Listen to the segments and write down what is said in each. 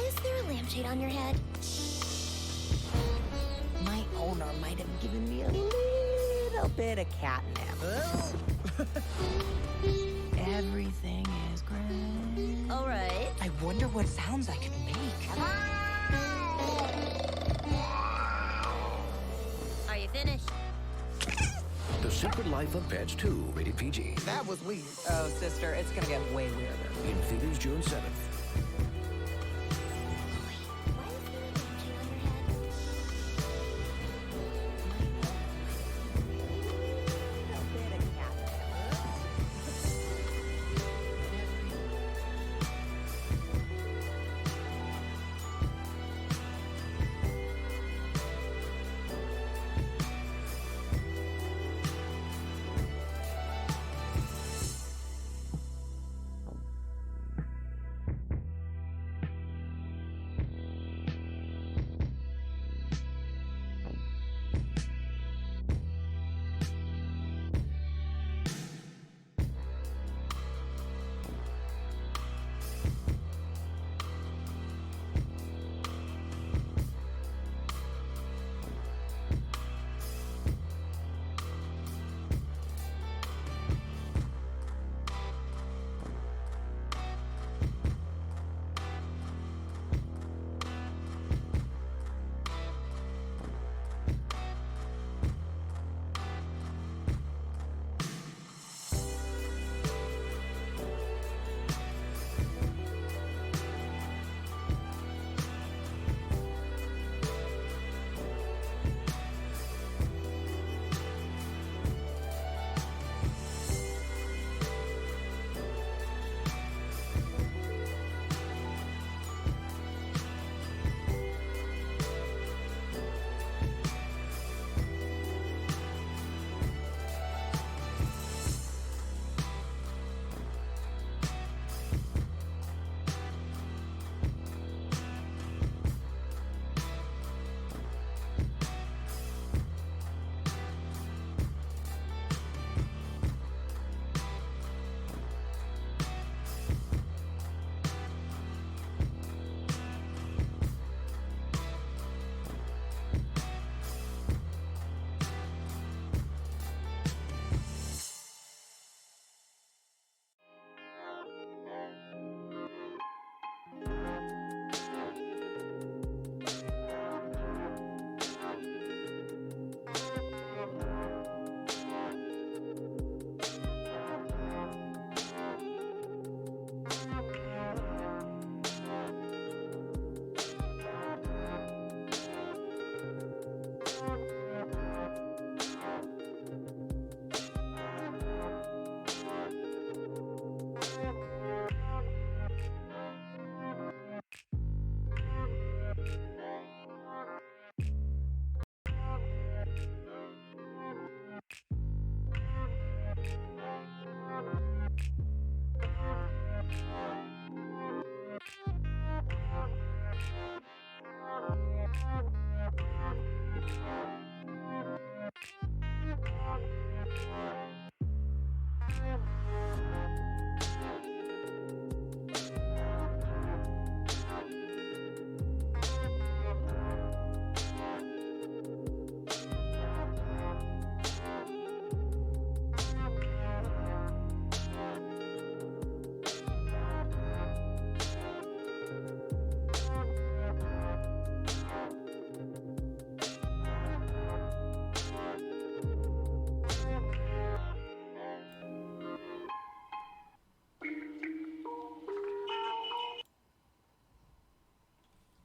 Is there a lampshade on your head? My owner might have given me a little bit of catnip. Everything is great. All right. I wonder what sounds I could make. Are you finished? The Secret Life of Pets 2, rated PG. That was weird. Oh, sister, it's gonna get way weirder. In theaters June 7th.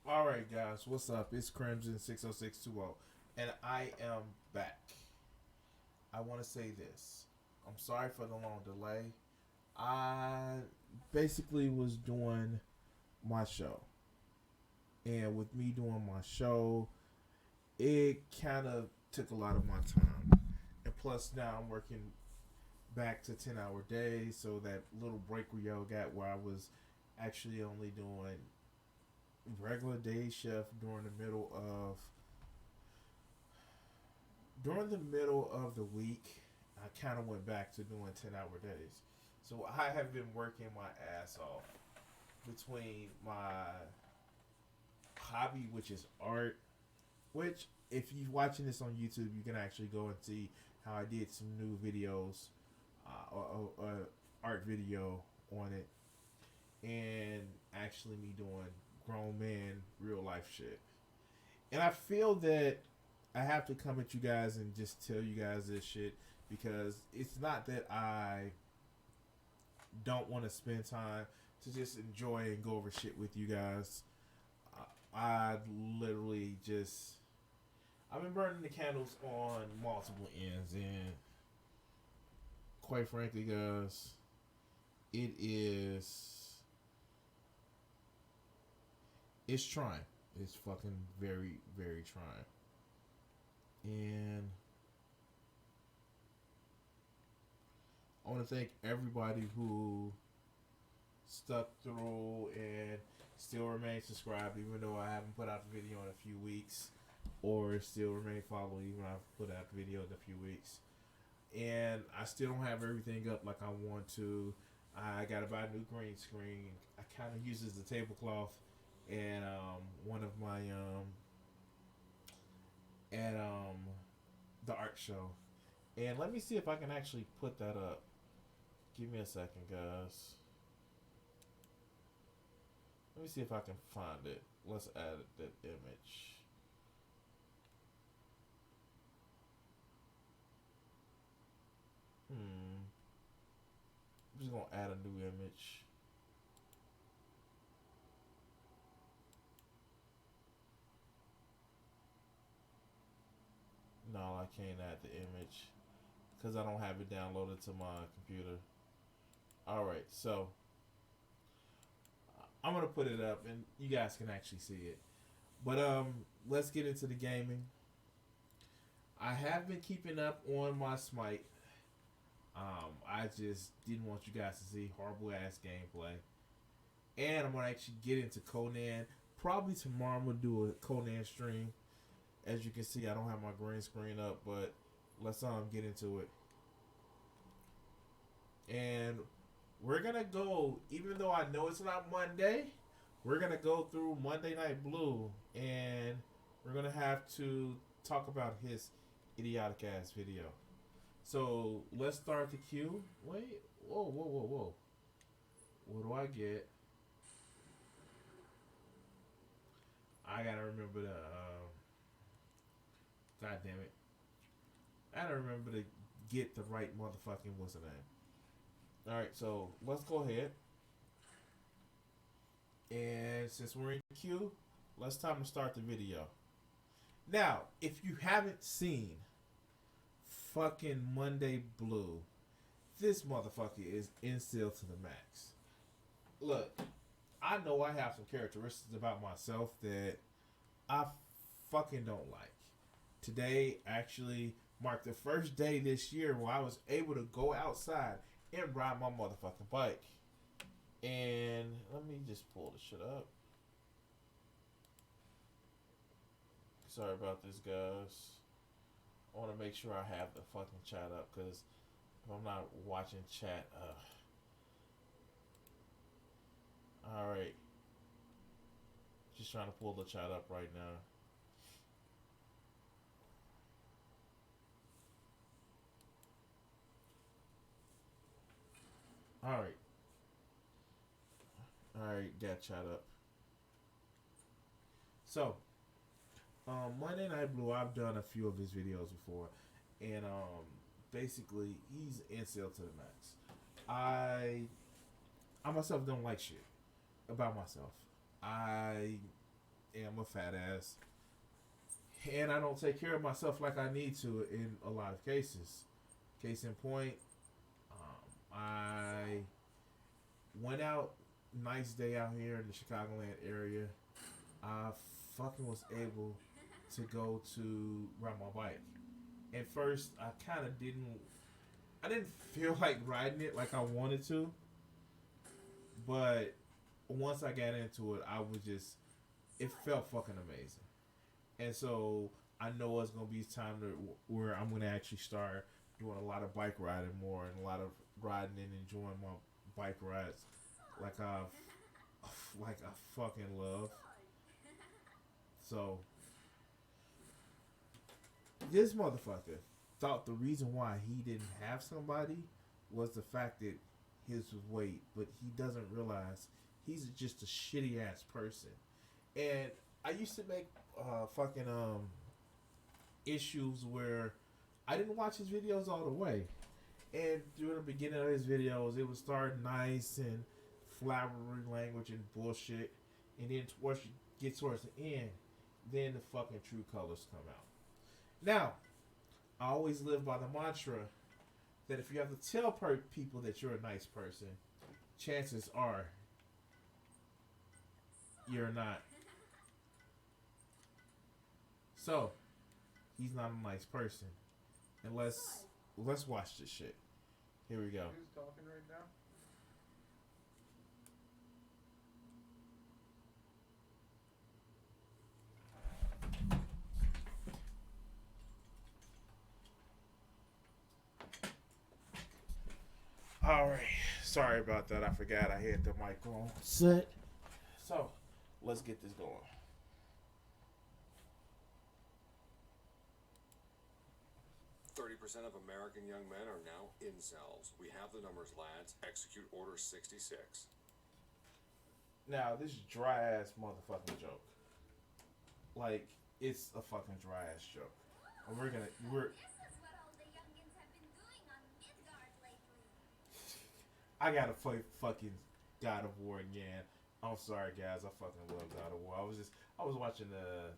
Alright guys, what's up? It's Crimson 60620 and I am back. I want to say this. I'm sorry for the long delay. I basically was doing my show. And with me doing my show, it kind of took a lot of my time. And plus now I'm working back to 10-hour days, so that little break we all got where I was actually only doing regular day shift during the middle of the week. I kind of went back to doing 10-hour days. So I have been working my ass off between my hobby, which is art. Which, if you're watching this on YouTube, you can actually go and see how I did some new videos, or art video on it, and actually me doing grown man real life shit. And I feel that I have to come at you guys and just tell you guys this shit because it's not that I don't want to spend time to just enjoy and go over shit with you guys. I literally just I've been burning the candles on multiple ends, and quite frankly, guys, it's trying. It's fucking very, very trying. And I want to thank everybody who stuck through and still remain subscribed, even though I haven't put out a video in a few weeks, or still remain following even though I've put out a video in a few weeks. And I still don't have everything up like I want to. I gotta buy a new green screen. I kind of use it as a tablecloth, and one of my at the art show. And let me see if I can actually put that up. Give me a second, guys. Let me see if I can find it. Let's add that image. I'm just gonna add a new image. No, I can't add the image because I don't have it downloaded to my computer. Alright, so I'm gonna put it up and you guys can actually see it. But let's get into the gaming. I have been keeping up on my Smite. I just didn't want you guys to see horrible ass gameplay. And I'm gonna actually get into Conan. Probably tomorrow I'm gonna do a Conan stream. As you can see, I don't have my green screen up, but let's get into it. And we're gonna go, even though I know it's not Monday, we're gonna go through Monday Night Blue, and we're gonna have to talk about his idiotic ass video. So let's start the queue. Wait, whoa. What do I get? I gotta remember the. God damn it! I gotta remember to get the right motherfucking what's the name. All right, so let's go ahead. And since we're in queue, let's time to start the video. Now, if you haven't seen fucking Monday Blue, this motherfucker is incel to the max. Look, I know I have some characteristics about myself that I fucking don't like. Today actually marked the first day this year where I was able to go outside and ride my motherfucking bike. And let me just pull the shit up. Sorry about this, guys. I want to make sure I have the fucking chat up, because if I'm not watching chat, alright. Just trying to pull the chat up right now. Alright. Alright, got chat up. So, Monday Night Blue, I've done a few of his videos before, and basically he's incel to the max. I myself don't like shit about myself. I am a fat ass, and I don't take care of myself like I need to in a lot of cases. Case in point, I went out, nice day out here in the Chicagoland area. I fucking was able to go to ride my bike. At first, I kind of didn't feel like riding it like I wanted to. But once I got into it, it felt fucking amazing. And so I know it's going to be time where I'm going to actually start doing a lot of bike riding more, and a lot of riding and enjoying my bike rides like I fucking love. So this motherfucker thought the reason why he didn't have somebody was the fact that his weight, but he doesn't realize he's just a shitty ass person. And I used to make fucking issues where I didn't watch his videos all the way. And during the beginning of his videos, it would start nice and flowery language and bullshit. And then towards you get towards the end, then the fucking true colors come out. Now, I always live by the mantra that if you have to tell people that you're a nice person, chances are you're not. So, he's not a nice person. And let's watch this shit. Here we go. Who's talking right now? Alright. Sorry about that. I forgot I had the mic on set. So, let's get this going. 30% of American young men are now incels. We have the numbers, lads. Execute Order 66. Now, this dry ass motherfucking joke. Like, it's a fucking dry ass joke. And we're This is what all the youngins have been doing on Midgard lately. I gotta play fucking God of War again. I'm sorry, guys. I fucking love God of War. I was watching the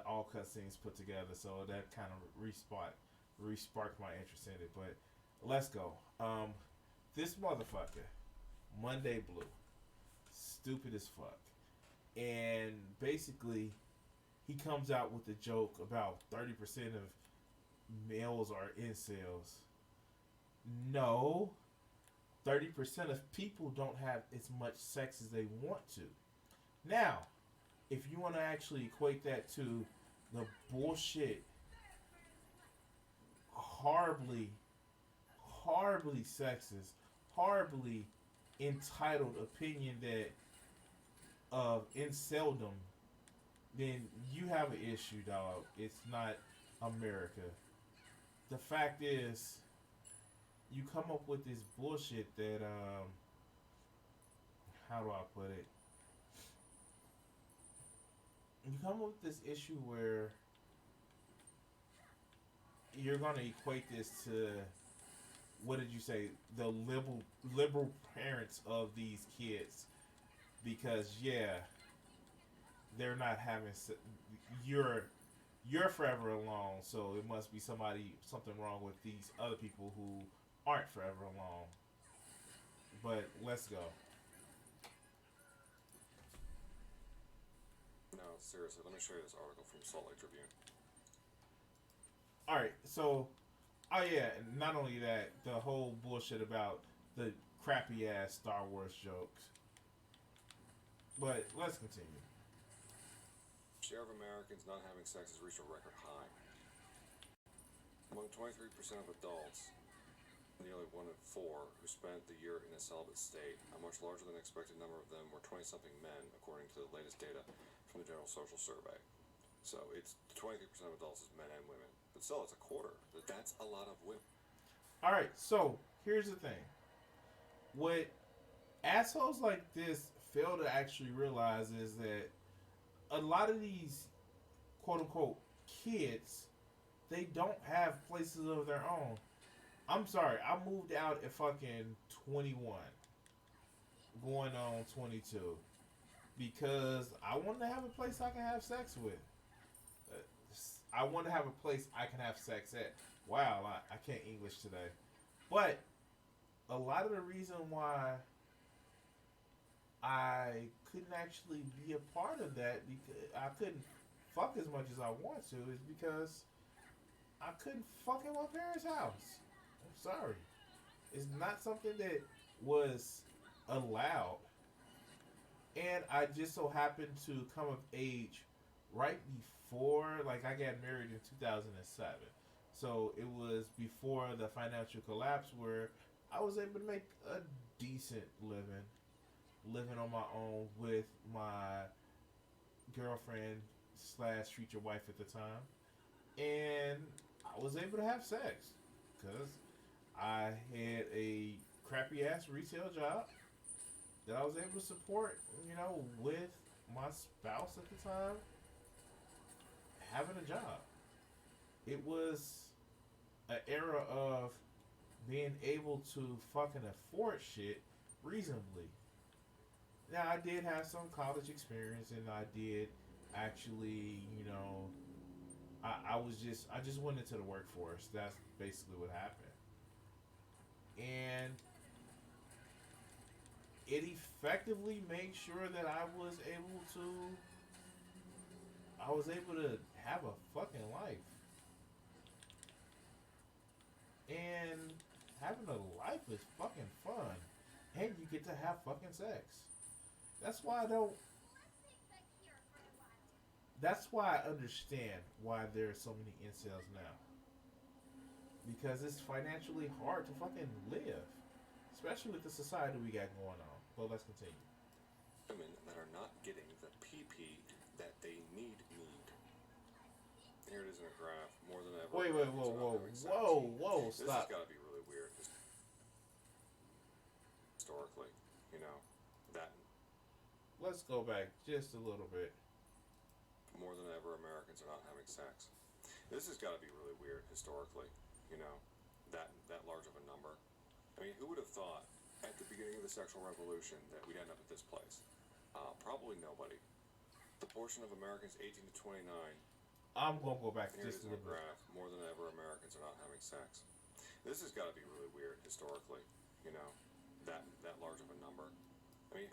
all cutscenes put together, so that kind of re-sparked my interest in it. But let's go. This motherfucker, Monday Blue, stupid as fuck, and basically he comes out with a joke about 30% of males are incels. No, 30% of people don't have as much sex as they want to. Now, if you want to actually equate that to the bullshit, horribly sexist, horribly entitled opinion that of inceldom, then you have an issue, dog. It's not America. The fact is, you come up with this bullshit that how do I put it? You come up with this issue where you're gonna equate this to, what did you say, the liberal parents of these kids, because they're not having you're forever alone, so it must be something wrong with these other people who aren't forever alone. But let's go. No, seriously, let me show you this article from Salt Lake Tribune. Alright, so, oh yeah, and not only that, the whole bullshit about the crappy ass Star Wars jokes. But let's continue. Share of Americans not having sex has reached a record high. Among 23% of adults, nearly 1 in 4 who spent the year in a celibate state, a much larger than expected number of them were 20-something men, according to the latest data from the General Social Survey. So it's 23% of adults is men and women. But still, it's a quarter. That's a lot of women. Alright, so here's the thing. What assholes like this fail to actually realize is that a lot of these quote-unquote kids, they don't have places of their own. I'm sorry, I moved out at fucking 21, going on 22, because I wanted to have a place I can have sex with. I want to have a place I can have sex at. Wow, I can't English today. But a lot of the reason why I couldn't actually be a part of that, because I couldn't fuck as much as I want to, is because I couldn't fuck in my parents' house. I'm sorry. It's not something that was allowed. And I just so happened to come of age right before, like, I got married in 2007. So it was before the financial collapse where I was able to make a decent living living on my own with my girlfriend slash future wife at the time, and I was able to have sex because I had a crappy ass retail job that I was able to support, with my spouse at the time having a job. It was an era of being able to fucking afford shit reasonably. Now, I did have some college experience, and I did actually, I just went into the workforce. That's basically what happened. And it effectively made sure that I was able to have a fucking life. And having a life is fucking fun. And you get to have fucking sex. That's why I don't. Let's sit back here for a while. That's why I understand why there are so many incels now. Because it's financially hard to fucking live. Especially with the society we got going on. But let's continue. Women that are not getting the PP that they need. Here it is in a graph, more than ever. Wait, Americans are not having sex. This has stop. got to be really weird. Historically, that Let's go back just a little bit. more than ever Americans are not having sex. This has got to be really weird historically, that large of a number. I mean, who would have thought at the beginning of the sexual revolution that we'd end up at this place? Probably nobody. The portion of Americans 18 to 29. I'm gonna go back Here it just is a in a little bit. graph. More than ever, Americans are not having sex. This has got to be really weird historically. That large of a number. I mean,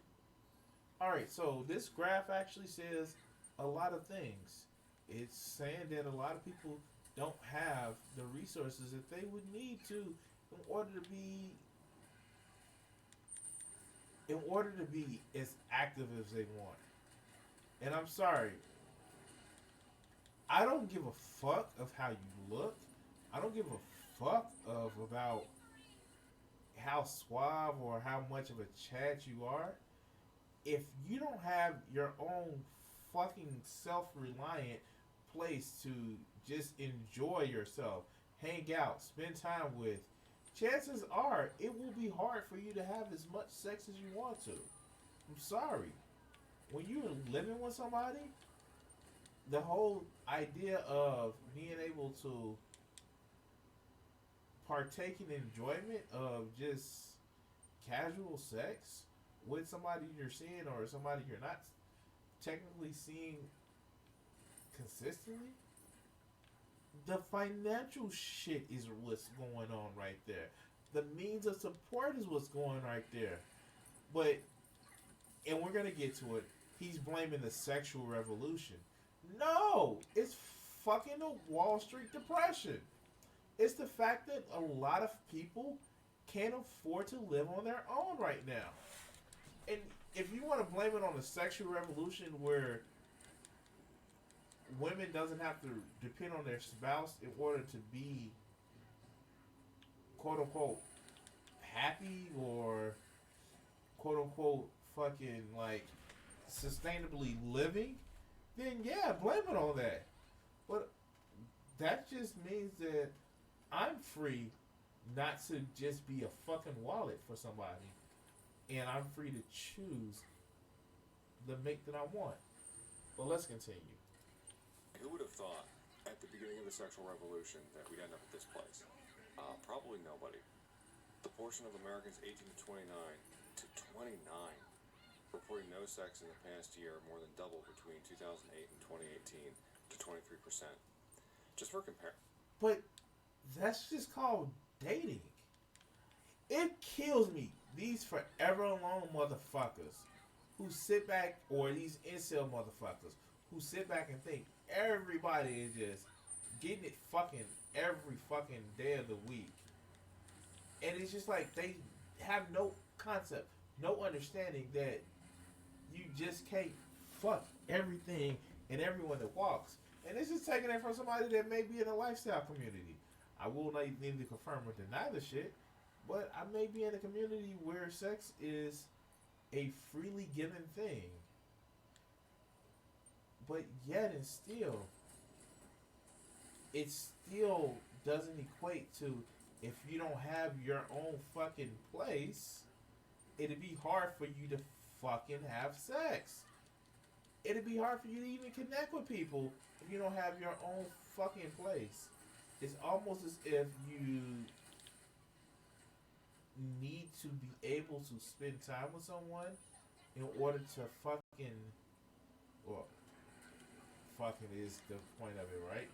Alright, so this graph actually says a lot of things. It's saying that a lot of people don't have the resources that they would need to in order to be as active as they want. And I'm sorry, I don't give a fuck of how you look. I don't give a fuck about how suave or how much of a chat you are. If you don't have your own fucking self-reliant place to just enjoy yourself, hang out, spend time with, chances are it will be hard for you to have as much sex as you want to. I'm sorry. When you're living with somebody, the whole idea of being able to partake in enjoyment of just casual sex with somebody you're seeing or somebody you're not technically seeing consistently, the financial shit is what's going on right there. The means of support is what's going right there. But, and we're going to get to it, he's blaming the sexual revolution. No! It's fucking the Wall Street Depression. It's the fact that a lot of people can't afford to live on their own right now. And if you want to blame it on the sexual revolution where women doesn't have to depend on their spouse in order to be quote unquote happy or quote unquote fucking like sustainably living, then yeah, blame it on that. But that just means that I'm free not to just be a fucking wallet for somebody. And I'm free to choose the mate that I want. But let's continue. who would have thought at the beginning of the sexual revolution that we'd end up at this place? Probably nobody. The portion of Americans 18 to 29 to 29 reporting no sex in the past year more than doubled between 2008 and 2018 to 23%. Just for compare. But that's just called dating. It kills me. These forever alone motherfuckers who sit back, or these incel motherfuckers who sit back and think everybody is just getting it fucking every fucking day of the week. And it's just like they have no concept, no understanding that you just can't fuck everything and everyone that walks. And this is taking it from somebody that may be in a lifestyle community. I will not need to confirm or deny the shit, but I may be in a community where sex is a freely given thing. But yet and still, it still doesn't equate to, if you don't have your own fucking place, it'd be hard for you to fucking have sex. It'd be hard for you to even connect with people if you don't have your own fucking place. It's almost as if you need to be able to spend time with someone in order to fucking, well, fucking is the point of it, right?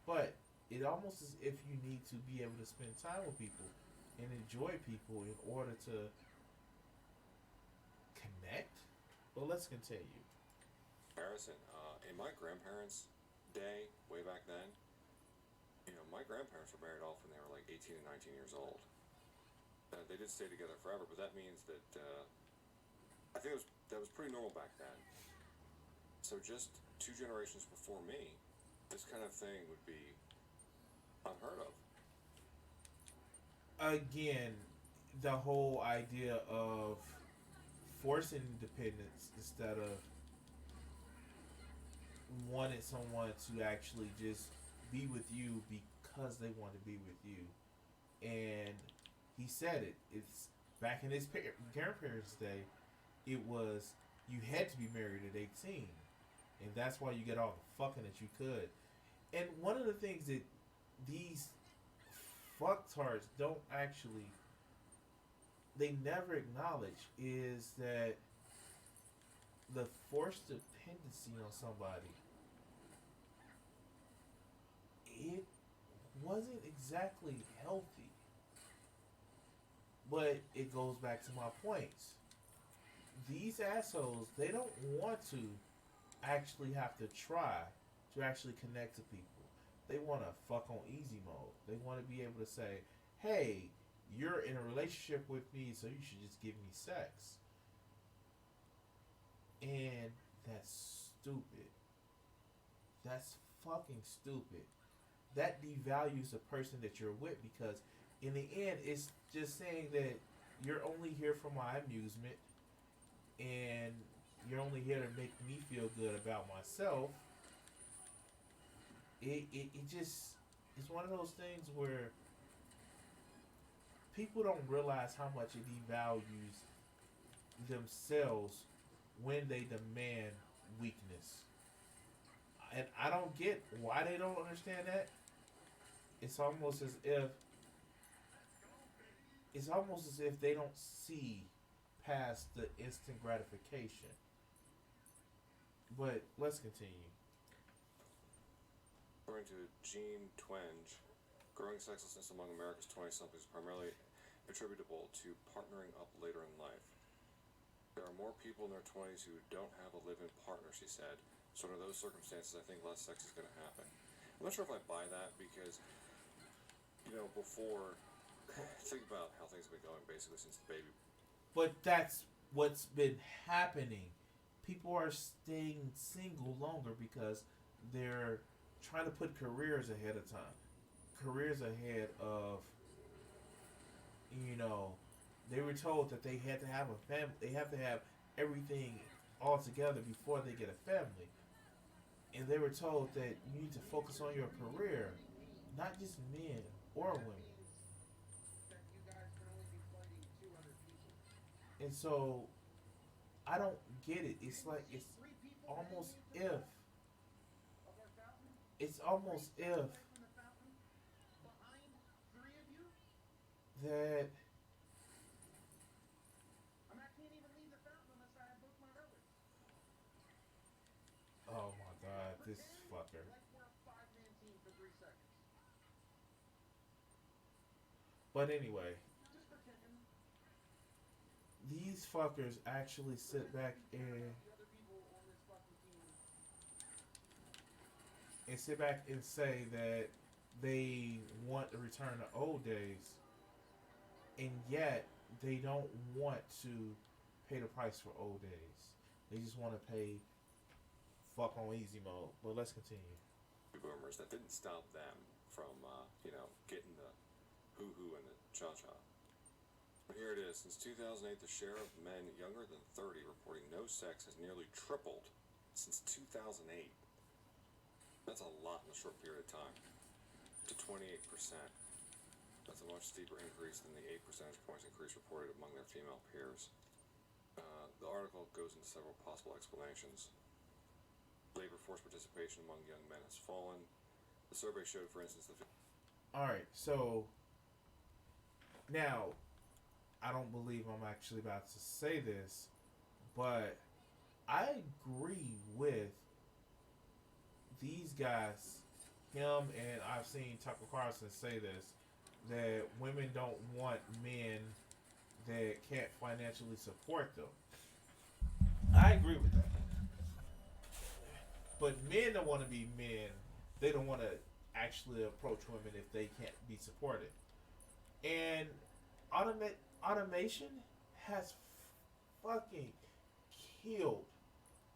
But it almost as if you need to be able to spend time with people and enjoy people in order to connect. But let's continue. Harrison, in my grandparents' day, way back then, you know, my grandparents were married off when they were like 18 and 19 years old. They did stay together forever, but that means that I think that was pretty normal back then. So just 2 generations before me, this kind of thing would be unheard of. Again, the whole idea of forcing independence instead of wanting someone to actually just be with you because they want to be with you. And he said it. It's back in his grandparents' day. It was, you had to be married at 18, and that's why you get all the fucking that you could. And one of the things that these fucktards don't actually, they never acknowledge, is that the forced dependency on somebody, it wasn't exactly healthy. But it goes back to my points. These assholes, they don't want to actually have to try to actually connect to people. They want to fuck on easy mode. They want to be able to say, hey, you're in a relationship with me, so you should just give me sex. And that's stupid. That's fucking stupid. That devalues the person that you're with, because in the end, it's just saying that you're only here for my amusement and you're only here to make me feel good about myself. It just, it's one of those things where people don't realize how much it devalues themselves when they demand weakness. And I don't get why they don't understand that. It's almost as if they don't see past the instant gratification. But let's continue. According to Gene Twenge, growing sexlessness among America's 20-somethings is primarily attributable to partnering up later in life. There are more people in their 20s who don't have a live-in partner, she said. So under those circumstances, I think less sex is going to happen. I'm not sure if I buy that because, you know, before, think about how things have been going basically since the baby. But that's what's been happening. People are staying single longer because they're trying to put careers ahead of time. Careers ahead of, you know, they were told that they had to have a family. They have to have everything all together before they get a family. And they were told that you need to focus on your career, not just men or women. And so, I don't get it. It's like, almost if, it's almost if that, oh my god, this fucker. But anyway, these fuckers actually sit back and say that they want to return to old days, and yet they don't want to pay the price for old days. They just want to pay fuck on easy mode. But let's continue. Boomers, that didn't stop them from, you know, getting the hoo-hoo and the cha-cha. But Here it is. Since 2008, the share of men younger than 30 reporting no sex has nearly tripled since 2008. That's a lot in a short period of time. To 28%. That's a much steeper increase than the 8 percentage points increase reported among their female peers. The article goes into several possible explanations. Labor force participation among young men has fallen. The survey showed, for instance, that... Alright, so now I don't believe I'm actually about to say this, but I agree with these guys, him, and I've seen Tucker Carlson say this, that women don't want men that can't financially support them. I agree with that. But men don't want to be men. They don't want to actually approach women if they can't be supported. And automation has fucking killed.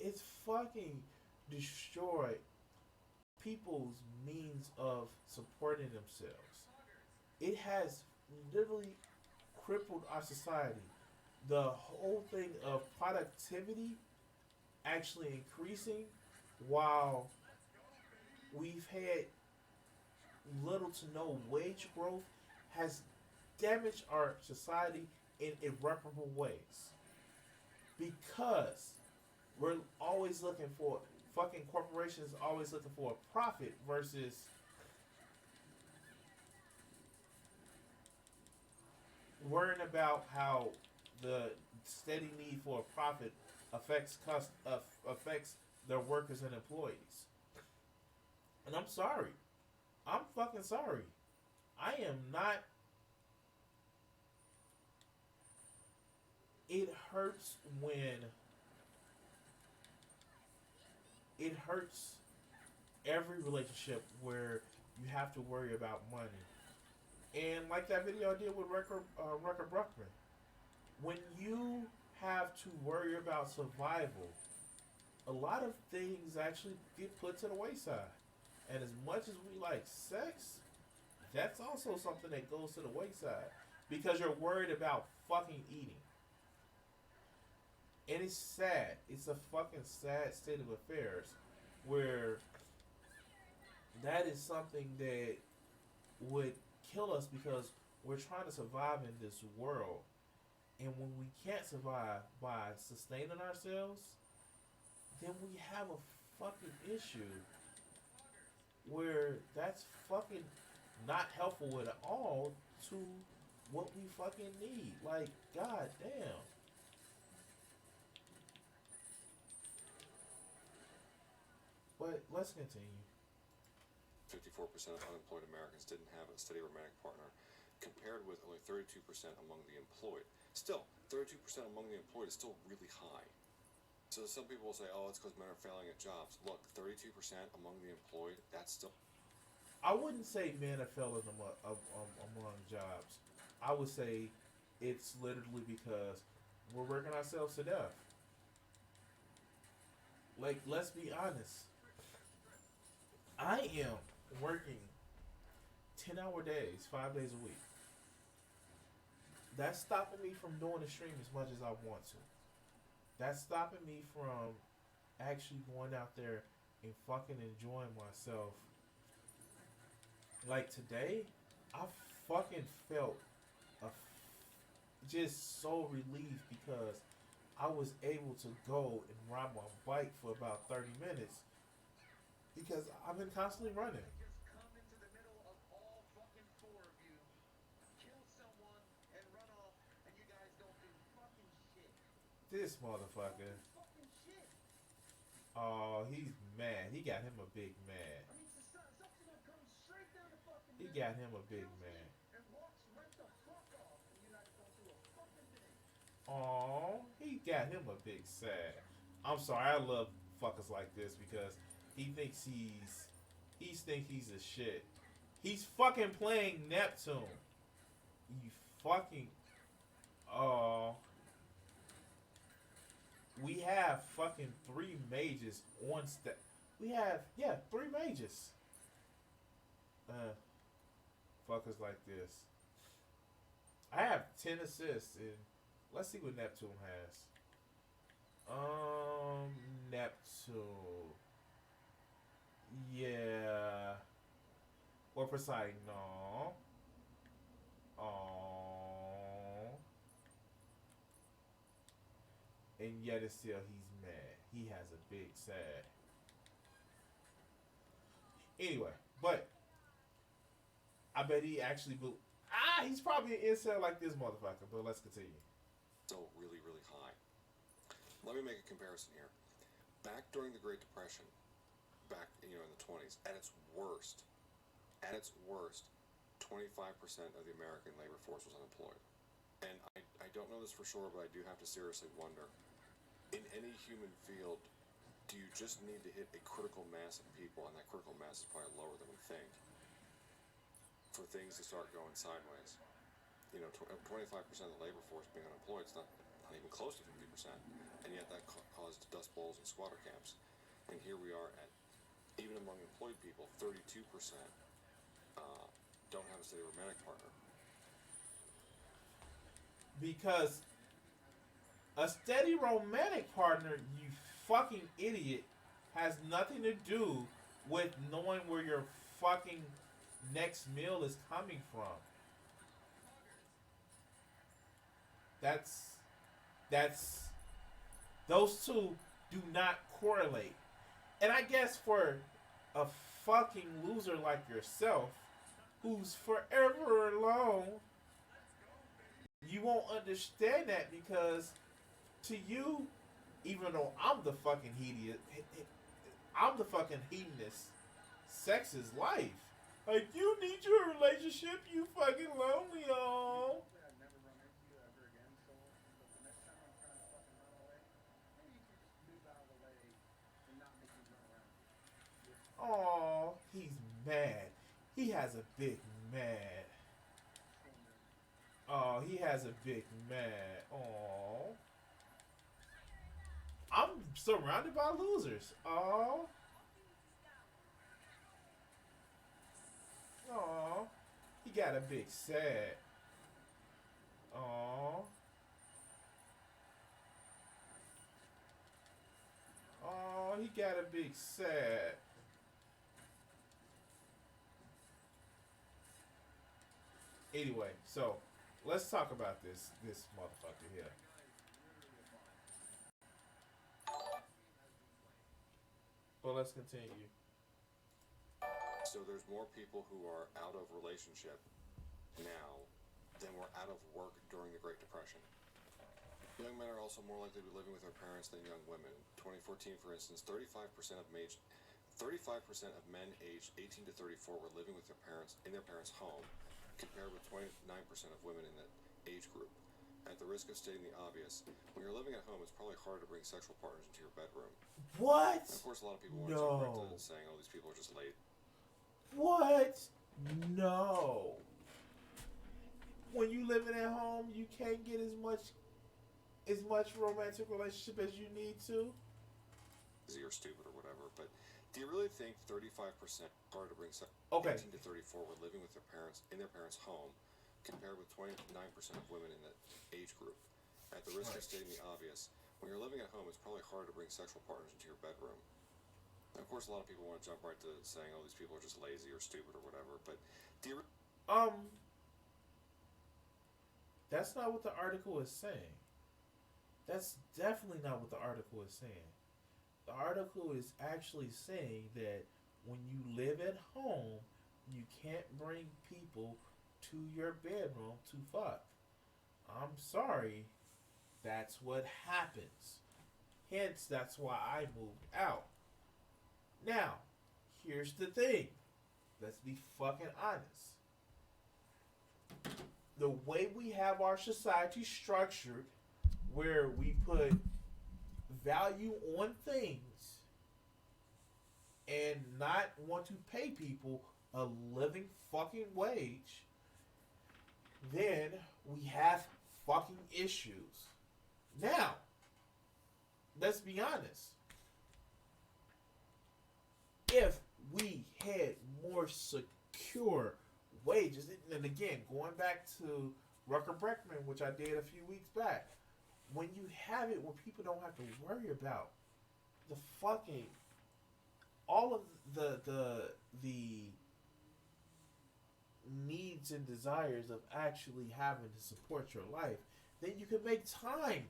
It's fucking destroyed people's means of supporting themselves. It has literally crippled our society. The whole thing of productivity actually increasing while we've had little to no wage growth has damaged our society in irreparable ways. Because we're always looking for, fucking corporations always looking for a profit versus worrying about how the steady need for a profit affects their workers and employees. And I'm sorry. I'm fucking sorry. I am not. It hurts when. It hurts every relationship where you have to worry about money. And like that video I did with Rucker Bruckman, when you have to worry about survival, a lot of things actually get put to the wayside. And as much as we like sex, that's also something that goes to the wayside because you're worried about fucking eating. And it's sad. It's a fucking sad state of affairs where that is something that would kill us because we're trying to survive in this world. And when we can't survive by sustaining ourselves, then we have a fucking issue where that's fucking not helpful at all to what we fucking need. Like, god damn. But let's continue. 54% of unemployed Americans didn't have a steady romantic partner, compared with only 32% among the employed. Still, 32% among the employed is still really high. So some people will say, oh, it's because men are failing at jobs. Look, 32% among the employed, that's still... I wouldn't say men are failing among jobs. I would say it's literally because we're working ourselves to death. Like, let's be honest. I am working 10-hour days, 5 days a week. That's stopping me from doing the stream as much as I want to. That's stopping me from actually going out there and fucking enjoying myself. Like today, I fucking felt just so relieved because I was able to go and ride my bike for about 30 minutes because I've been constantly running. This motherfucker. Oh, he's mad. He got him a big mad. He got him a big mad. Oh, he got him a big sad. I'm sorry, I love fuckers like this because he thinks he's a shit. He's fucking playing Neptune. You fucking... Oh... We have fucking 3 mages on step. We have, 3 mages. Fuckers like this. I have 10 assists, and let's see what Neptune has. Neptune. Yeah. Or Poseidon. No. Oh. And yet it's still he's mad. He has a big sad. Anyway, but I bet he actually he's probably an incel like this motherfucker, but let's continue. Still really, really high. Let me make a comparison here. Back during the Great Depression, back in the 20s, at its worst, 25% of the American labor force was unemployed. And I don't know this for sure, but I do have to seriously wonder, in any human field, do you just need to hit a critical mass of people, and that critical mass is probably lower than we think, for things to start going sideways? 25% of the labor force being unemployed is not even close to 50%, and yet that caused dust bowls and squatter camps. And here we are at, even among employed people, 32% don't have a steady romantic partner. Because a steady romantic partner, you fucking idiot, has nothing to do with knowing where your fucking next meal is coming from. That's those two do not correlate. And I guess for a fucking loser like yourself, who's forever alone, you won't understand that, because to you, even though I'm the fucking hedonist, sex is life. Like, you need your relationship, you fucking lonely, y'all. Aw, he's mad. He has a big mad. Oh, he has a big mad. Oh, I'm surrounded by losers. Oh, oh, he got a big sad. Oh, oh, he got a big sad. Anyway, so let's talk about this motherfucker here. But let's continue. So there's more people who are out of relationship now than were out of work during the Great Depression. Young men are also more likely to be living with their parents than young women. In 2014, for instance, 35% of men aged 18 to 34 were living with their parents in their parents' home, compared with 29% of women in that age group. At the risk of stating the obvious, when you're living at home, it's probably hard to bring sexual partners into your bedroom. What? And of course, a lot of people want to jump right to saying, "Oh, these people are just late." What? No. When you living at home, you can't get as much romantic relationship as you need to. You're stupid or whatever, but do you really think 35% hard to bring 18 to 34 were living with their parents in their parents' home, compared with 29% of women in that age group? At the risk of stating the obvious, when you're living at home, it's probably hard to bring sexual partners into your bedroom. And of course, a lot of people want to jump right to saying, "Oh, these people are just lazy or stupid or whatever," but do you? That's not what the article is saying. That's definitely not what the article is saying. The article is actually saying that when you live at home, you can't bring people to your bedroom to fuck. I'm sorry. That's what happens. Hence, that's why I moved out. Now, here's the thing. Let's be fucking honest. The way we have our society structured, where we put value on things and not want to pay people a living fucking wage, then we have fucking issues. Now, let's be honest. If we had more secure wages, and again, going back to Rucker Breckman, which I did a few weeks back. When you have it where people don't have to worry about the fucking all of the needs and desires of actually having to support your life, then you can make time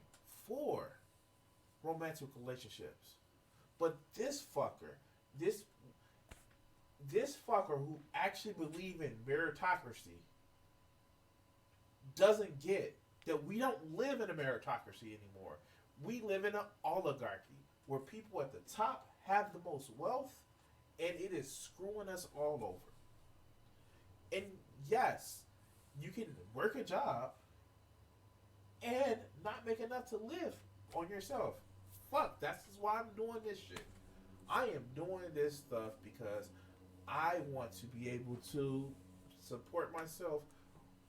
for romantic relationships. But this this fucker who actually believe in meritocracy doesn't get that we don't live in a meritocracy anymore. We live in an oligarchy where people at the top have the most wealth, and it is screwing us all over. And yes, you can work a job and not make enough to live on yourself. Fuck, that's why I'm doing this shit. I am doing this stuff because I want to be able to support myself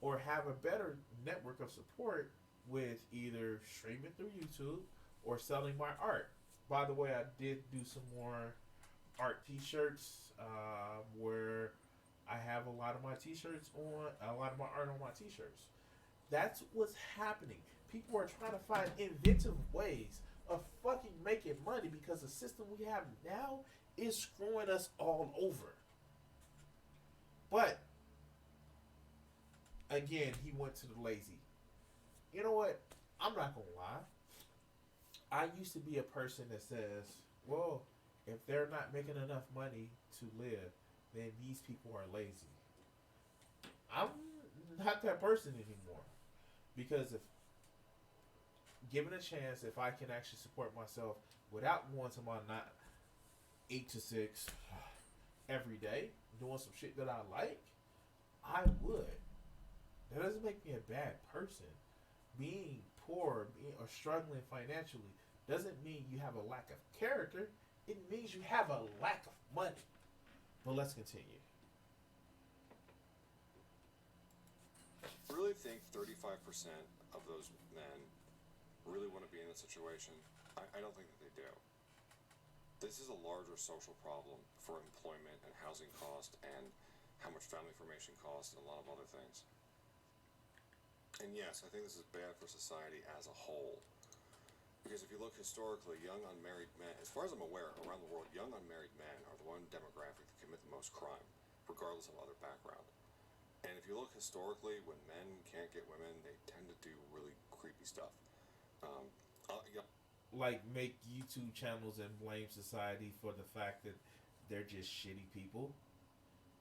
or have a better network of support with either streaming through YouTube or selling my art. By the way, I did do some more art T-shirts where I have a lot of my T-shirts on, a lot of my art on my T-shirts. That's what's happening. People are trying to find inventive ways of fucking making money because the system we have now is screwing us all over. But again, he went to the lazy. You know what? I'm not gonna lie. I used to be a person that says, well, if they're not making enough money to live, then these people are lazy. I'm not that person anymore. Because if given a chance, if I can actually support myself without going to my not 8 to 6 every day, doing some shit that I like, I would. That doesn't make me a bad person. Being poor or struggling financially doesn't mean you have a lack of character. It means you have a lack of money. But let's continue. I really think 35% of those men really want to be in a situation. I don't think that they do. This is a larger social problem for employment and housing cost and how much family formation costs and a lot of other things. And yes, I think this is bad for society as a whole. Because if you look historically, young unmarried men, as far as I'm aware, around the world, young unmarried men are the one demographic that commit the most crime, regardless of other background. And if you look historically, when men can't get women, they tend to do really creepy stuff. Yeah. Like make YouTube channels and blame society for the fact that they're just shitty people.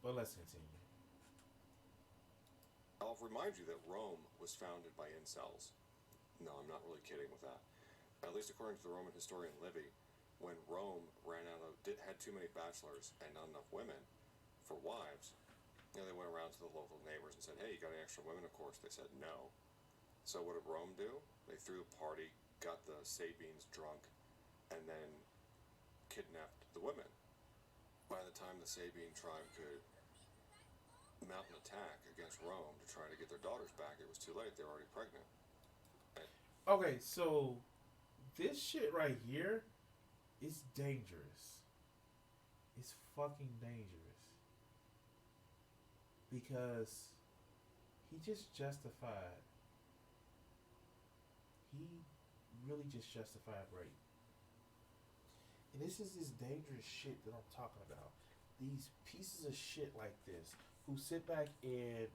But let's continue. I'll remind you that Rome was founded by incels. No, I'm not really kidding with that. At least according to the Roman historian Livy, when Rome had too many bachelors and not enough women for wives, they went around to the local neighbors and said, hey, you got any extra women? Of course, they said no. So what did Rome do? They threw a party, got the Sabines drunk, and then kidnapped the women. By the time the Sabine tribe could mount an attack against Rome to try to get their daughters back, it was too late. They were already pregnant. Okay, so this shit right here is dangerous. It's fucking dangerous. Because he just justified. He really just justified rape. And this is this dangerous shit that I'm talking about. These pieces of shit like this who sit back and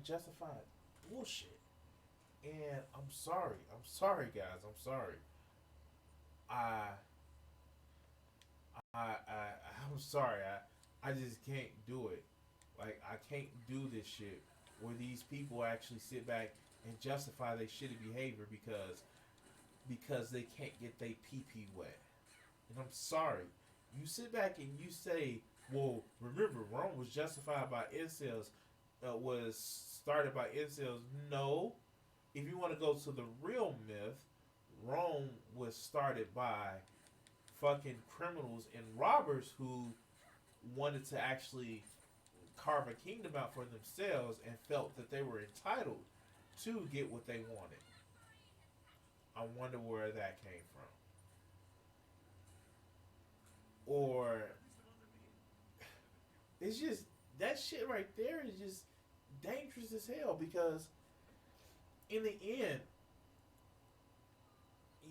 justify bullshit. And I'm sorry guys, I'm sorry. I'm sorry. I just can't do it. Like I can't do this shit where these people actually sit back and justify their shitty behavior because they can't get their pee pee wet. And I'm sorry. You sit back and you say, well, remember, Rome was justified by incels, was started by incels. No. If you want to go to the real myth, Rome was started by fucking criminals and robbers who wanted to actually carve a kingdom out for themselves and felt that they were entitled to get what they wanted. I wonder where that came from. Or it's just that shit right there is just dangerous as hell because in the end,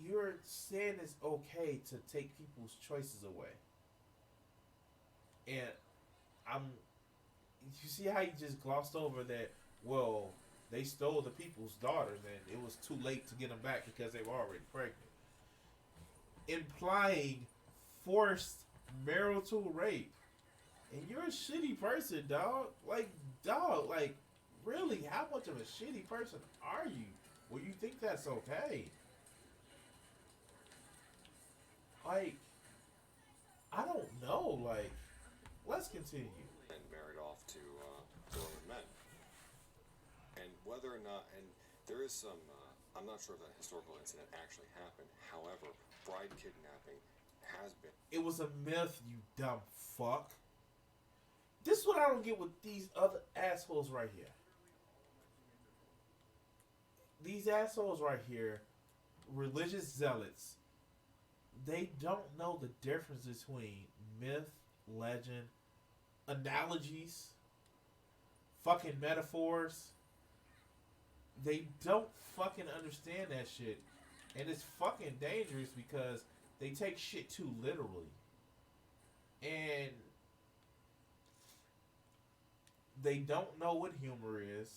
you're saying it's okay to take people's choices away. And I'm, you see how you just glossed over that, well, they stole the people's daughters and it was too late to get them back because they were already pregnant. Implying forced marital rape. And you're a shitty person, dog. Like, really, how much of a shitty person are you? Well, you think that's okay? Like, I don't know. Like, let's continue. And married off to Roman men. And whether or not, and there is some, I'm not sure if that historical incident actually happened. However, bride kidnapping has been. It was a myth, you dumb fuck. This is what I don't get with these other assholes right here. These assholes right here, religious zealots, they don't know the difference between myth, legend, analogies, fucking metaphors. They don't fucking understand that shit. And it's fucking dangerous because they take shit too literally. And they don't know what humor is.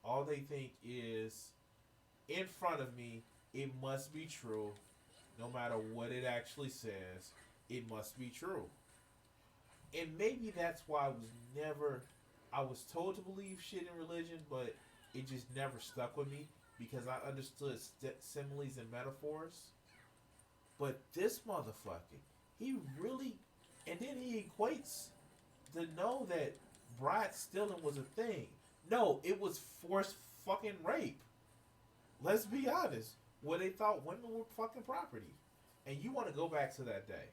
All they think is, in front of me, it must be true. No matter what it actually says, it must be true. And maybe that's why I was told to believe shit in religion, but it just never stuck with me because I understood similes and metaphors. But this motherfucker, he really, and then he equates to know that bride stealing was a thing. No, it was forced fucking rape. Let's be honest. Where they thought women were fucking property. And you want to go back to that day.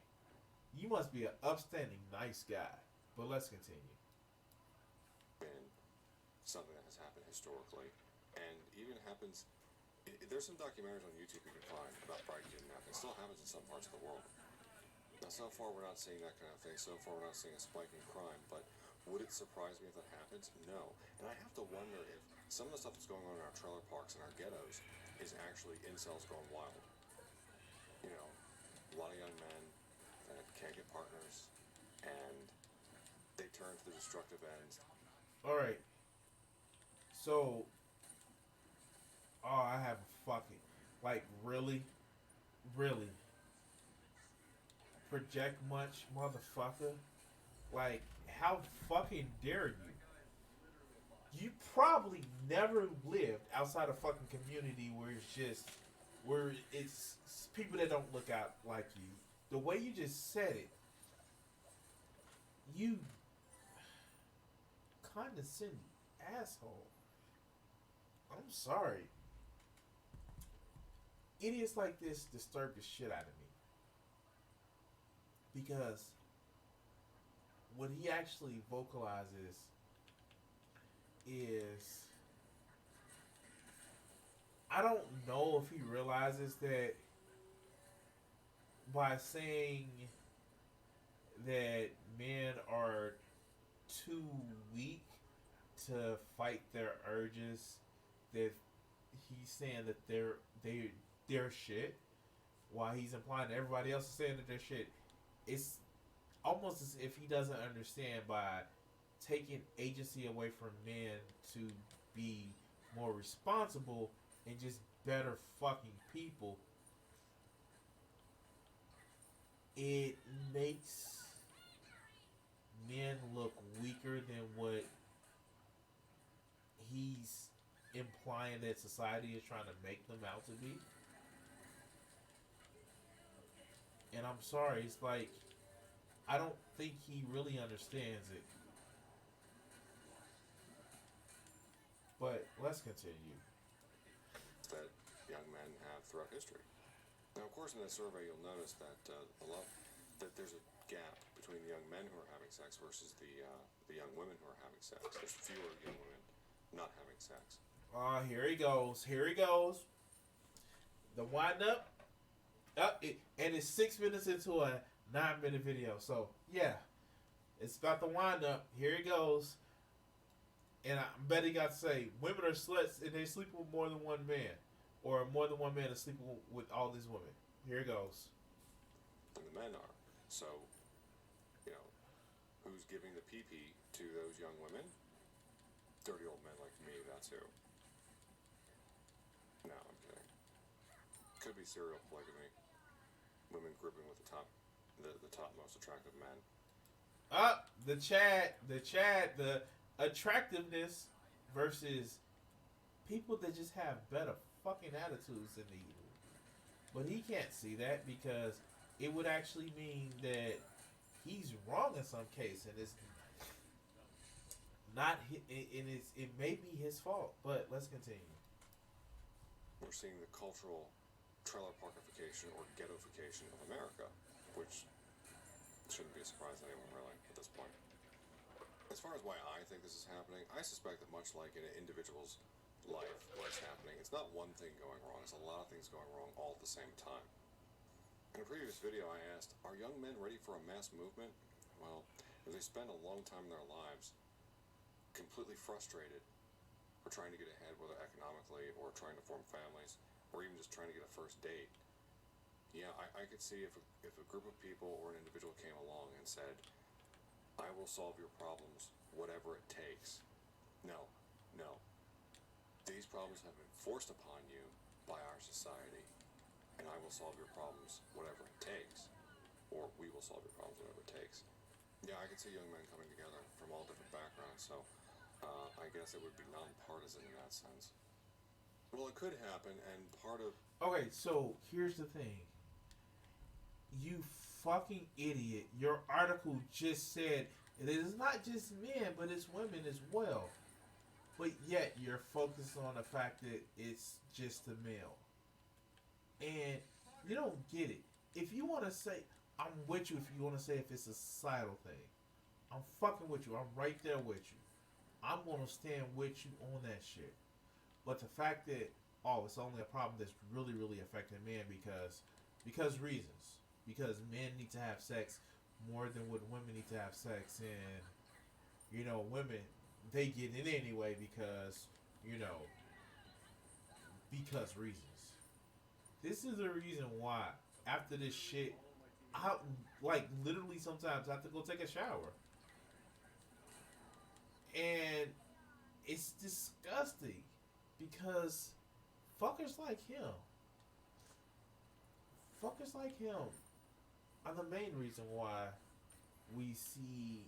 You must be an upstanding, nice guy. But let's continue. Been something that has happened historically. And even happens, there's some documentaries on YouTube you can find about bride kidnapping. It still happens in some parts of the world. Now, so far we're not seeing that kind of thing. So far we're not seeing a spike in crime. But would it surprise me if that happens? No. And I have to wonder if some of the stuff that's going on in our trailer parks and our ghettos is actually incels going wild. You know, a lot of young men that can't get partners and they turn to the destructive ends. Alright. So, I have a fucking, like, really? Really? Project much, motherfucker? Like, how fucking dare you? You probably never lived outside a fucking community where it's people that don't look out like you. The way you just said it, you condescending asshole. I'm sorry. Idiots like this disturb the shit out of me. Because what he actually vocalizes is, I don't know if he realizes that by saying that men are too weak to fight their urges, that he's saying that they're shit, while he's implying that everybody else is saying that they're shit. It's almost as if he doesn't understand by taking agency away from men to be more responsible and just better fucking people, it makes men look weaker than what he's implying that society is trying to make them out to be. And I'm sorry, it's like, I don't think he really understands it. But let's continue. That young men have throughout history. Now, of course, in this survey, you'll notice that that there's a gap between the young men who are having sex versus the young women who are having sex. There's fewer young women not having sex. Here he goes. Here he goes. The wind up. And it's 6 minutes into a 9-minute video. So, yeah. It's about the wind up. Here he goes. And I'm betting I'd say women are sluts and they sleep with more than one man, or more than one man is sleeping with all these women. Here it goes. than the men are. So, you know, who's giving the pee-pee to those young women? Dirty old men like me, that's who. No, I'm kidding. Could be serial polygamy. Women grouping with the top most attractive men. Up the attractiveness versus people that just have better fucking attitudes than you. But he can't see that because it would actually mean that he's wrong in some case, and it's not. It may be his fault. But let's continue. We're seeing the cultural trailer parkification or ghettofication of America, which shouldn't be a surprise to anyone really at this point. As far as why I think this is happening, I suspect that much like in an individual's life where it's happening, it's not one thing going wrong, it's a lot of things going wrong all at the same time. In a previous video I asked, are young men ready for a mass movement? Well, if they spend a long time in their lives completely frustrated or trying to get ahead, whether economically or trying to form families or even just trying to get a first date, yeah, I could see if a group of people or an individual came along and said, I will solve your problems, whatever it takes. No. These problems have been forced upon you by our society, and I will solve your problems, whatever it takes. Or we will solve your problems, whatever it takes. Yeah, I can see young men coming together from all different backgrounds, so I guess it would be nonpartisan in that sense. Well, it could happen, and part of... Okay, so here's the thing. You fucking idiot. Your article just said it is not just men, but it's women as well. But yet you're focused on the fact that it's just the male. And you don't get it. If you want to say, I'm with you if you want to say if it's a societal thing. I'm fucking with you. I'm right there with you. I'm going to stand with you on that shit. But the fact that, it's only a problem that's really, really affecting men because reasons. Because men need to have sex more than what women need to have sex. And, women, they get in anyway because reasons. This is the reason why, after this shit, I, literally sometimes I have to go take a shower. And it's disgusting because fuckers like him are the main reason why we see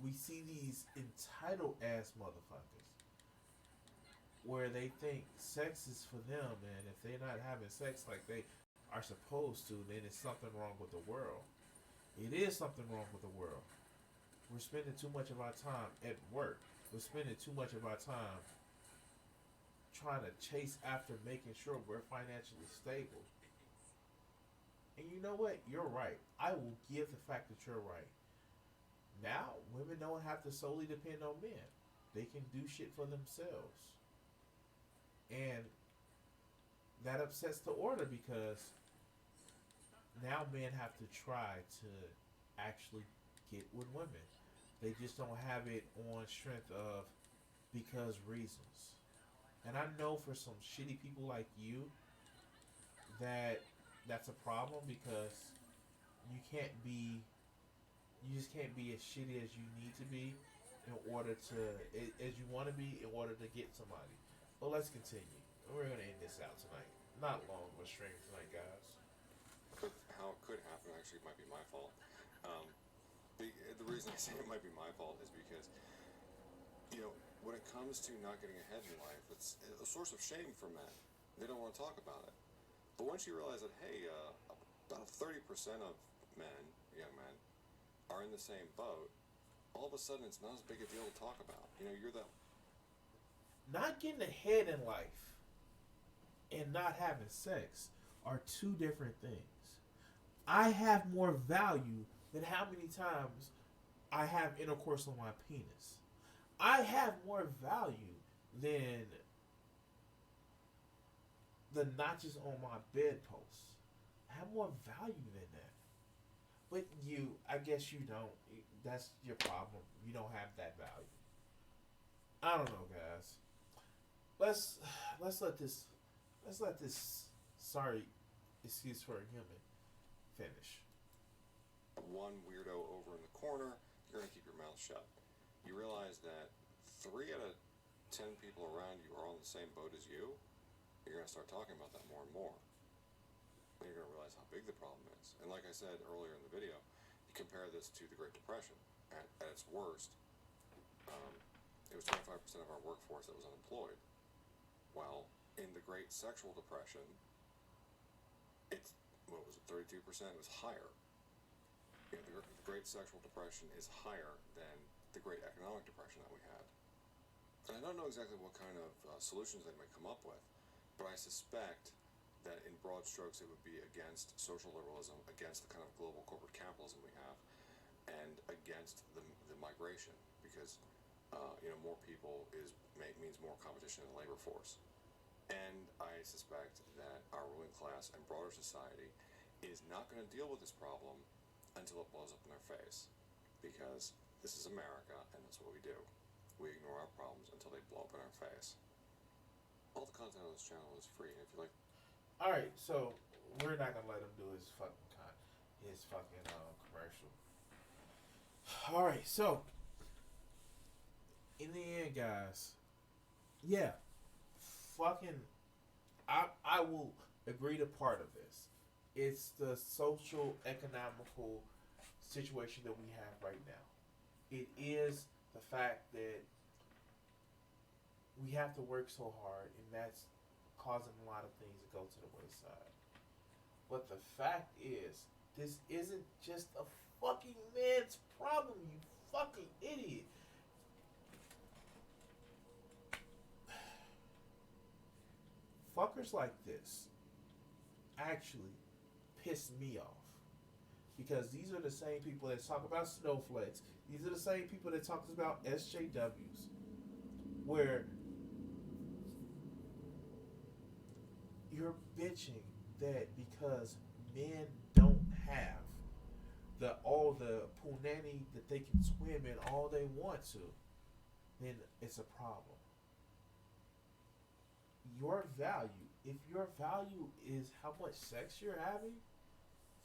these entitled ass motherfuckers where they think sex is for them, and if they're not having sex like they are supposed to, then it's something wrong with the world. It is something wrong with the world. We're spending too much of our time at work. We're spending too much of our time trying to chase after making sure we're financially stable. And you know what? You're right. I will give the fact that you're right. Now, women don't have to solely depend on men. They can do shit for themselves. And that upsets the order because now men have to try to actually get with women. They just don't have it on strength of because reasons. And I know for some shitty people like you that's a problem because you just can't be as shitty as you need to be as you want to be in order to get somebody. But let's continue. We're going to end this out tonight. Not long, but straight tonight, guys. How it could happen, actually, it might be my fault. The reason I say it might be my fault is because, when it comes to not getting ahead in life, it's a source of shame for men. They don't want to talk about it. But once you realize that, hey, about 30% of men, young men, are in the same boat, all of a sudden it's not as big a deal to talk about. You're the... Not getting ahead in life and not having sex are two different things. I have more value than how many times I have intercourse on my penis. I have more value than the notches on my bedpost. I have more value than that. But I guess you don't. that's your problem. You don't have that value. I don't know, guys. Let's let's let this let's let this sorry excuse for a human finish. One weirdo over in the corner, you're going to keep your mouth shut. You realize that 3 out of 10 people around you are on the same boat as you. You're going to start talking about that more and more. And you're going to realize how big the problem is. And like I said earlier in the video, you compare this to the Great Depression. At its worst, it was 25% of our workforce that was unemployed. Well, in the Great Sexual Depression, it's, what was it, 32%? It was higher. You know, the Great Sexual Depression is higher than the Great Economic Depression that we had. And I don't know exactly what kind of solutions they might come up with, but I suspect that in broad strokes it would be against social liberalism, against the kind of global corporate capitalism we have, and against the migration, because more people means more competition in the labor force. And I suspect that our ruling class and broader society is not going to deal with this problem until it blows up in their face, because this is America and that's what we do. We ignore our problems until they blow up in our face. All the content on this channel is free, and if you like, All right, so we're not gonna let him do his fucking commercial. All right, so in the end, guys, yeah, fucking, I will agree to part of this. It's the social economical situation that we have right now. It is the fact that we have to work so hard, and that's causing a lot of things to go to the wayside. But the fact is, this isn't just a fucking man's problem, you fucking idiot. Fuckers like this actually piss me off. Because these are the same people that talk about snowflakes. These are the same people that talk about SJWs. Where you're bitching that because men don't have all the punani that they can swim in all they want to, then it's a problem. Your value, if your value is how much sex you're having,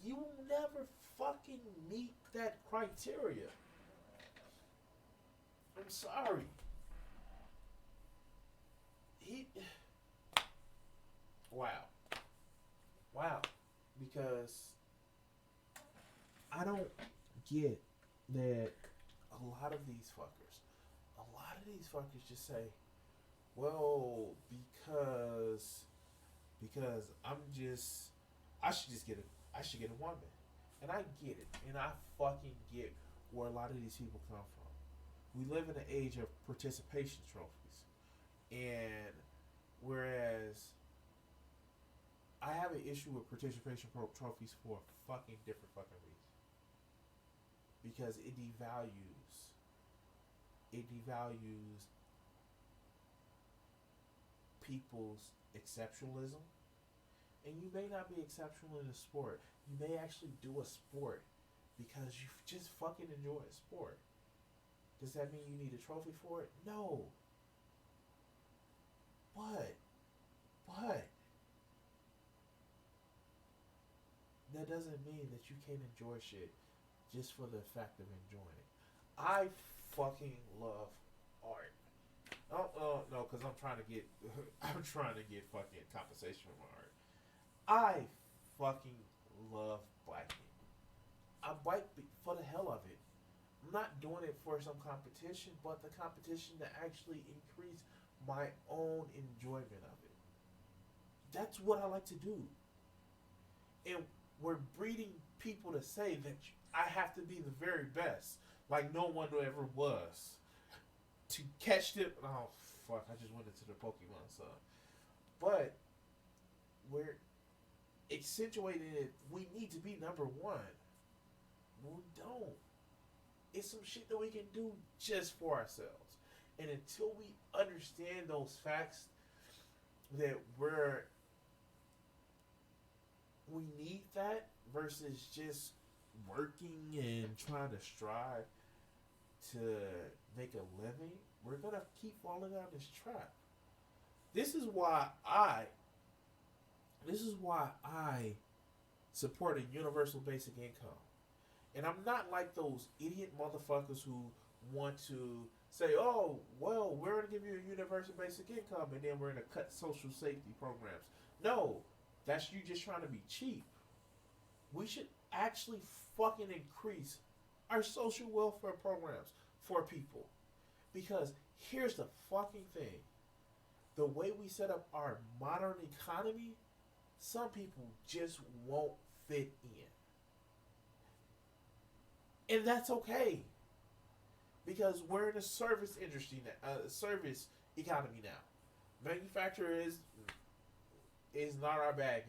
you will never fucking meet that criteria. I'm sorry. Wow. Because I don't get that a lot of these fuckers just say, well, because I should get a woman. And I get it. And I fucking get where a lot of these people come from. We live in an age of participation trophies. And whereas I have an issue with participation trophies for a fucking different fucking reason. Because it devalues people's exceptionalism. And you may not be exceptional in a sport. You may actually do a sport because you just fucking enjoy a sport. Does that mean you need a trophy for it? No. But that doesn't mean that you can't enjoy shit just for the fact of enjoying it. I fucking love art. No, because I'm trying to get fucking compensation for my art. I fucking love black people. I bike for the hell of it. I'm not doing it for some competition, but the competition to actually increase my own enjoyment of it. That's what I like to do. And we're breeding people to say that I have to be the very best, like no one ever was. To catch them, oh fuck! I just went into the Pokemon stuff, but we're accentuating it. We need to be number one. We don't. It's some shit that we can do just for ourselves, and until we understand those facts, that we need that versus just working and trying to strive. to make a living, we're gonna keep falling down this trap. This is why I. This is why I support a universal basic income. And I'm not like those idiot motherfuckers who want to say, oh, well, we're going to give you a universal basic income and then we're going to cut social safety programs. No, that's you just trying to be cheap. We should actually fucking increase our social welfare programs for people. Because here's the fucking thing. The way we set up our modern economy, some people just won't fit in. And that's okay. Because we're in a service industry now, service economy now. Manufacture is not our bag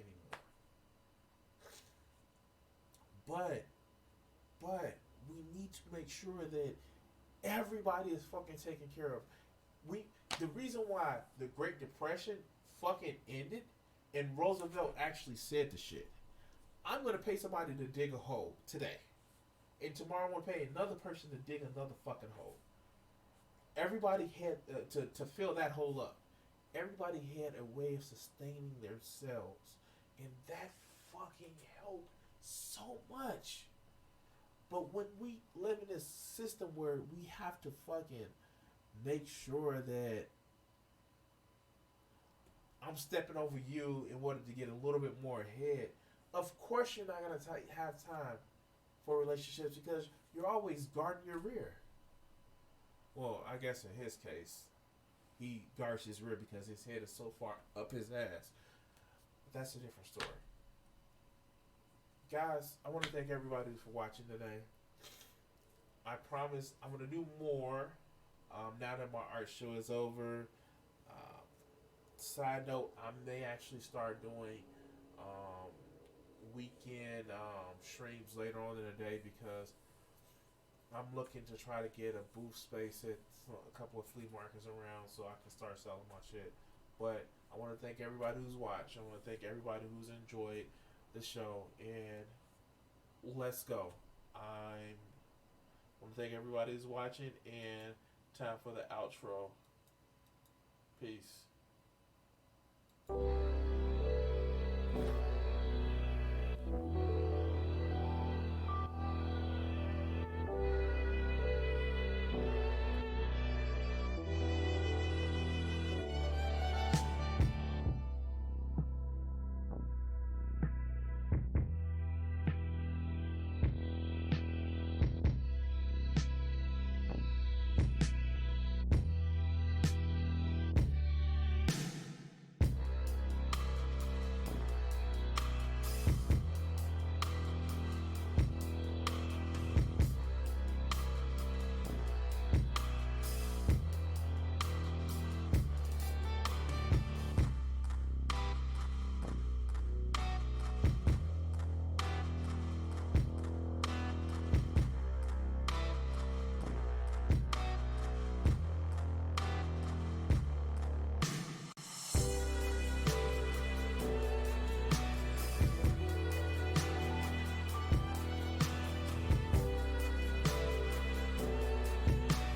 anymore. But we need to make sure that everybody is fucking taken care of. The reason why the Great Depression fucking ended, and Roosevelt actually said the shit. I'm gonna pay somebody to dig a hole today. And tomorrow I'm going to pay another person to dig another fucking hole. Everybody had, to fill that hole up, everybody had a way of sustaining themselves. And that fucking helped so much. But when we live in this system where we have to fucking make sure that I'm stepping over you in order to get a little bit more ahead, of course you're not going to have time for relationships because you're always guarding your rear. Well, I guess in his case, he guards his rear because his head is so far up his ass. But that's a different story. Guys, I want to thank everybody for watching today. I promise I'm going to do more now that my art show is over. Side note, I may actually start doing weekend streams later on in the day because I'm looking to try to get a booth space at a couple of flea markets around so I can start selling my shit. But I want to thank everybody who's watched. I want to thank everybody who's enjoyed the show. And let's go. I want to thank everybody who's watching. And time for the outro. Peace.